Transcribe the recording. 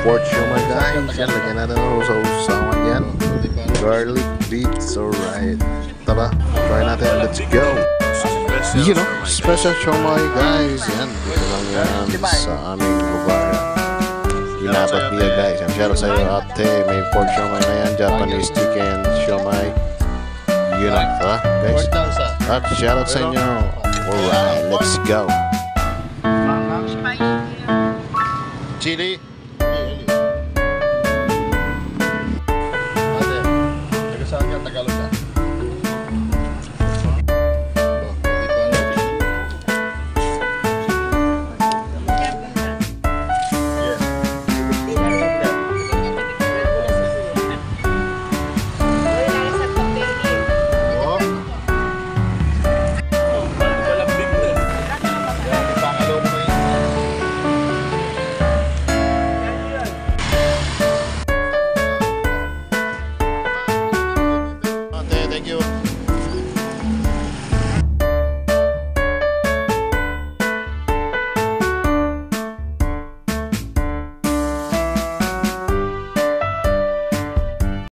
Pork siomai guys. Yan, lagyan natin ng usaw-usawan yan. Garlic, beets, alright. Tara, try natin. Let's go. Special siomai guys. Yan, dito lang yan sa aming lugar. Ginapat niya guys. Yan, shoutout sa iyo ate. May pork siomai na yan. Japanese chicken siomai. Tara guys. At shoutout sa inyo. Alright, let's go. Chili.